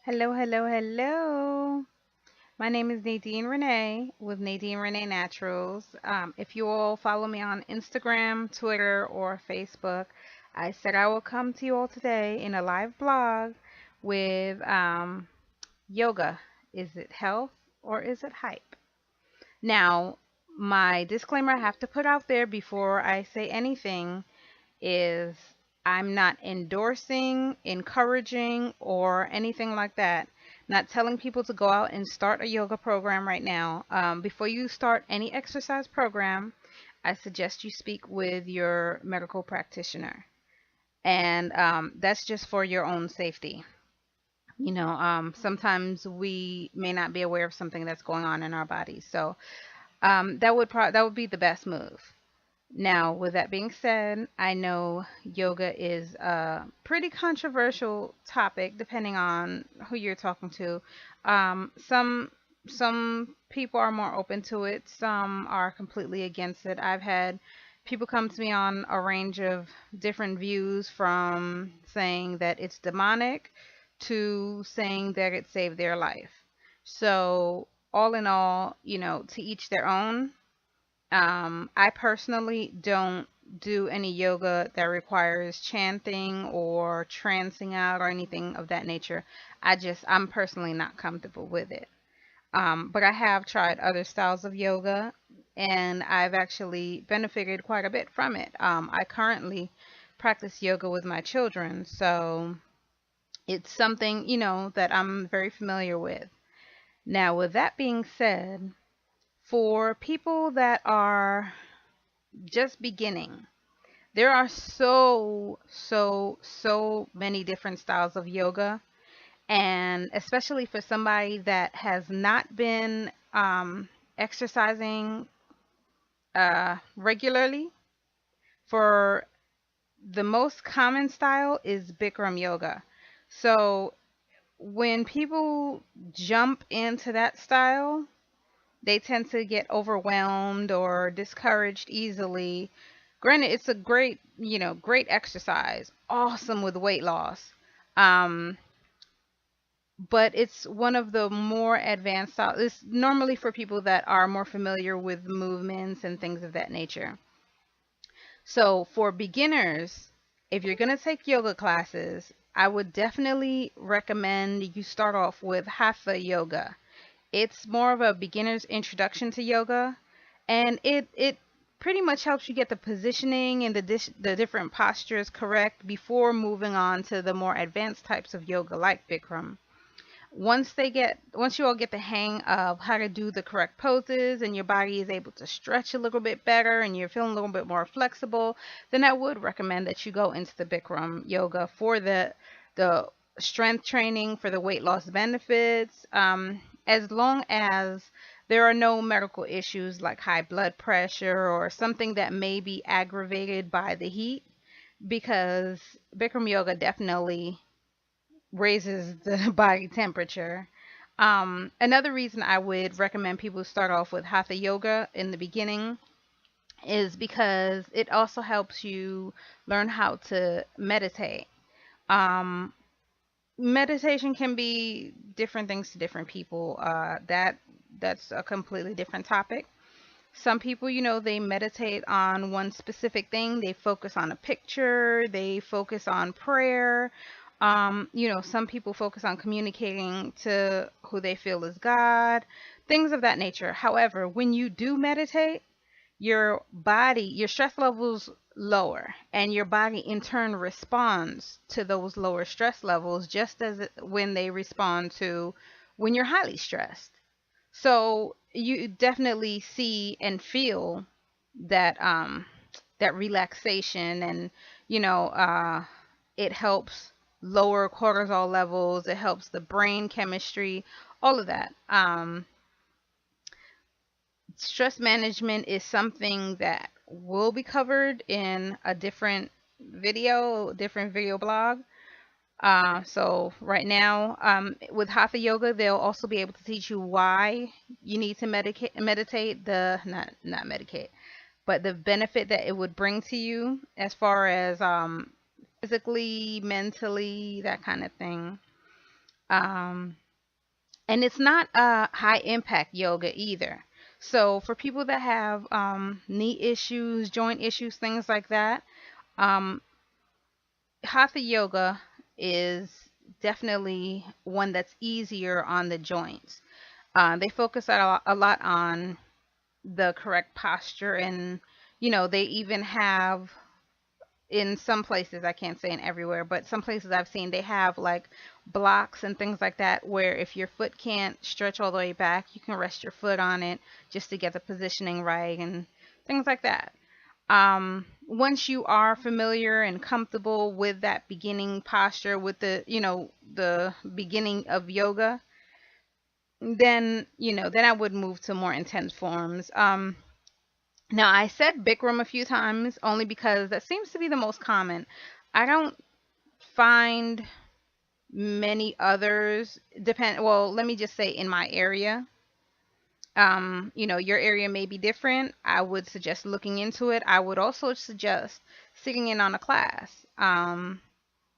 Hello, hello, hello. My name is Nadine Renee with Nadine Renee Naturals. If you all follow me on Instagram, Twitter, or Facebook, I said I will come to you all today in a live blog with yoga. Is it health or is it hype? Now, my disclaimer I have to put out there before I say anything is I'm not endorsing, encouraging, or anything like that. Not telling people to go out and start a yoga program right now. Before you start any exercise program, I suggest you speak with your medical practitioner. And that's just for your own safety. Sometimes we may not be aware of something that's going on in our bodies. So that would be the best move. Now, with that being said, I know yoga is a pretty controversial topic depending on who you're talking to. Some people are more open to it, some are completely against it. I've had people come to me on a range of different views from saying that it's demonic to saying that it saved their life. So, all in all, to each their own. I personally don't do any yoga that requires chanting or trancing out or anything of that nature. I'm personally not comfortable with it. But I have tried other styles of yoga and I've actually benefited quite a bit from it. I currently practice yoga with my children, so it's something, that I'm very familiar with. Now, with that being said, for people that are just beginning, there are so many different styles of yoga. And especially for somebody that has not been exercising regularly, for the most common style is Bikram yoga. So when people jump into that style, they tend to get overwhelmed or discouraged easily. Granted, it's a great exercise, awesome with weight loss. Um, but it's one of the more advanced styles. It's normally for people that are more familiar with movements and things of that nature. So for beginners, if you're going to take yoga classes, I would definitely recommend you start off with Hatha yoga. It's more of a beginner's introduction to yoga, and it pretty much helps you get the positioning and the different postures correct before moving on to the more advanced types of yoga like Bikram. Once you all get the hang of how to do the correct poses and your body is able to stretch a little bit better and you're feeling a little bit more flexible, then I would recommend that you go into the Bikram yoga for the strength training, for the weight loss benefits, as long as there are no medical issues like high blood pressure or something that may be aggravated by the heat, because Bikram yoga definitely raises the body temperature. Another reason I would recommend people start off with Hatha yoga in the beginning is because it also helps you learn how to meditate. Um, Meditation can be different things to different people. That's a completely different topic. Some people, they meditate on one specific thing. They focus on a picture, they focus on prayer. Some people focus on communicating to who they feel is God, things of that nature. However, when you do meditate, your stress levels lower, and your body in turn responds to those lower stress levels just as when they respond to when you're highly stressed. So you definitely see and feel that relaxation, and you know it helps lower cortisol levels, it helps the brain chemistry, all of that. Stress management is something that will be covered in a different video blog. So right now, with Hatha Yoga, they'll also be able to teach you why you need to meditate, the not medicate, but the benefit that it would bring to you as far as physically, mentally, that kind of thing. Um, and it's not a high impact yoga either. So for people that have knee issues, joint issues, things like that, um, hatha yoga is definitely one that's easier on the joints. They focus a lot on the correct posture, and they even have, in some places, I can't say in everywhere, but some places I've seen, they have like blocks and things like that where if your foot can't stretch all the way back, you can rest your foot on it just to get the positioning right and things like that. Once you are familiar and comfortable with that beginning posture, with the beginning of yoga, then I would move to more intense forms. Now, I said Bikram a few times only because that seems to be the most common. I don't find many others. Well, let me just say in my area. Your area may be different. I would suggest looking into it. I would also suggest sitting in on a class.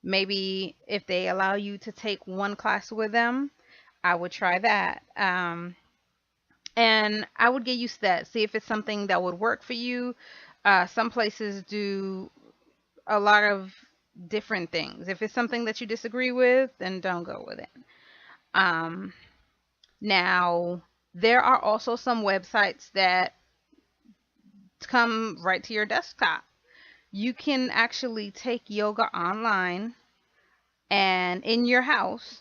Maybe if they allow you to take one class with them, I would try that. And I would get used to that. See if it's something that would work for you. Some places do a lot of different things. If it's something that you disagree with, then don't go with it. Um, Now, there are also some websites that come right to your desktop. You can actually take yoga online and in your house.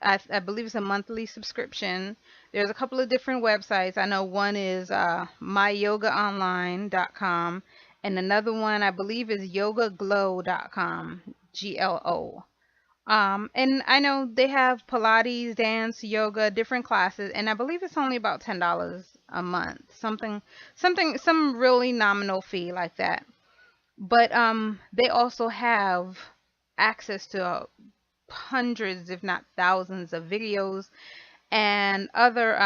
I believe it's a monthly subscription. There's a couple of different websites. I know one is myyogaonline.com, and another one I believe is yogaglow.com, GLO. And I know they have Pilates, dance, yoga, different classes, and I believe it's only about $10 a month, some really nominal fee like that. But they also have access to hundreds, if not thousands, of videos and other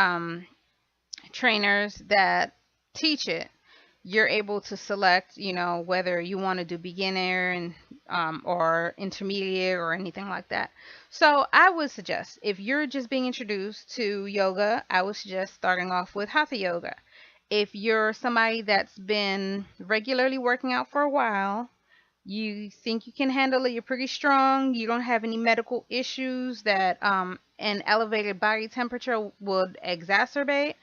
trainers that teach it. You're able to select, whether you want to do beginner and or intermediate or anything like that. So I would suggest, if you're just being introduced to yoga, I would suggest starting off with hatha yoga. If you're somebody that's been regularly working out for a while, you think you can handle it, you're pretty strong, you don't have any medical issues that an elevated body temperature would exacerbate,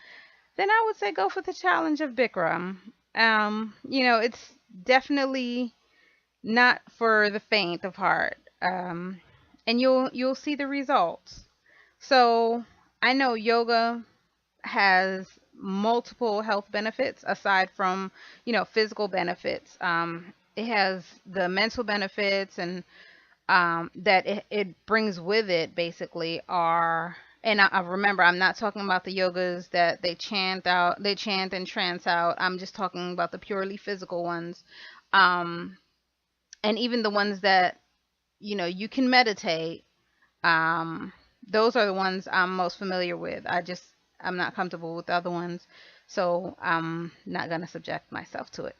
then I would say go for the challenge of Bikram. It's definitely not for the faint of heart. And you'll see the results. So I know yoga has multiple health benefits aside from, physical benefits. It has the mental benefits, and that it brings with it basically are, and I remember, I'm not talking about the yogas that they chant and trance out. I'm just talking about the purely physical ones. Um, and even the ones that, you can meditate. Um, those are the ones I'm most familiar with. I'm not comfortable with the other ones, so I'm not gonna subject myself to it.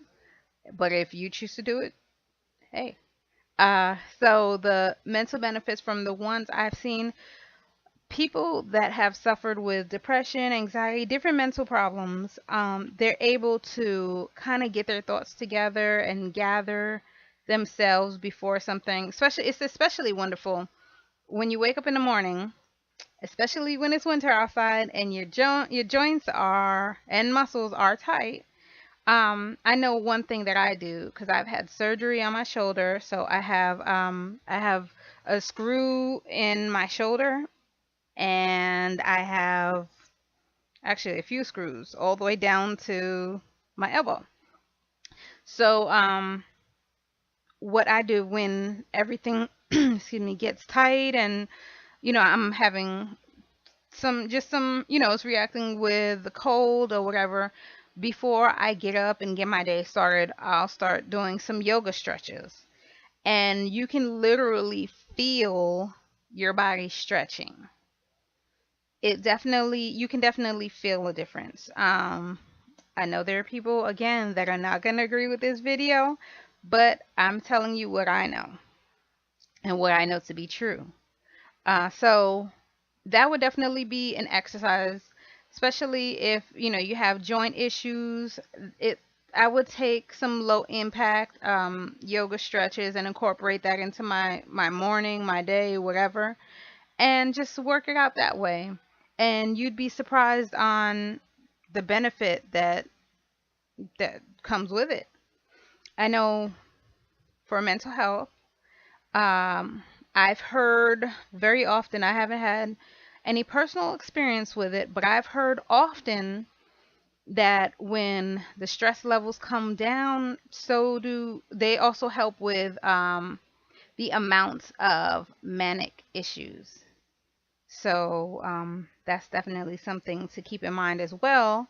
But if you choose to do it, hey. So the mental benefits from the ones I've seen, people that have suffered with depression, anxiety, different mental problems, they're able to kind of get their thoughts together and gather themselves before something. It's especially wonderful when you wake up in the morning, especially when it's winter outside and your joints are and muscles are tight. I know one thing that I do because I've had surgery on my shoulder, so I have a screw in my shoulder, and I have actually a few screws all the way down to my elbow. So what I do when everything excuse me, gets tight, and I'm having some, it's reacting with the cold or whatever. Before I get up and get my day started, I'll start doing some yoga stretches. And you can literally feel your body stretching. You can definitely feel a difference. I know there are people, again, that are not going to agree with this video, but I'm telling you what I know and what I know to be true. So that would definitely be an exercise, especially if you have joint issues. It I would take some low impact yoga stretches and incorporate that into my morning, my day, whatever, and just work it out that way. And you'd be surprised on the benefit that comes with it. I know for mental health, um, I've heard very often, I haven't had any personal experience with it, but I've heard often that when the stress levels come down, so do they also help with the amounts of manic issues. So that's definitely something to keep in mind as well,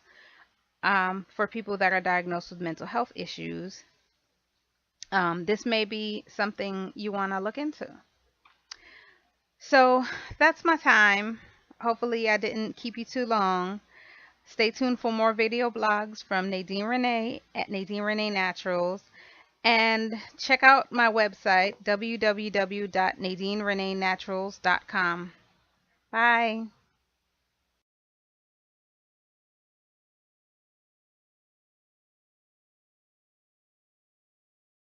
for people that are diagnosed with mental health issues. This may be something you want to look into. So that's my time. Hopefully, I didn't keep you too long. Stay tuned for more video blogs from Nadine Renee at Nadine Renee Naturals. And check out my website, www.nadinereneenaturals.com. Bye.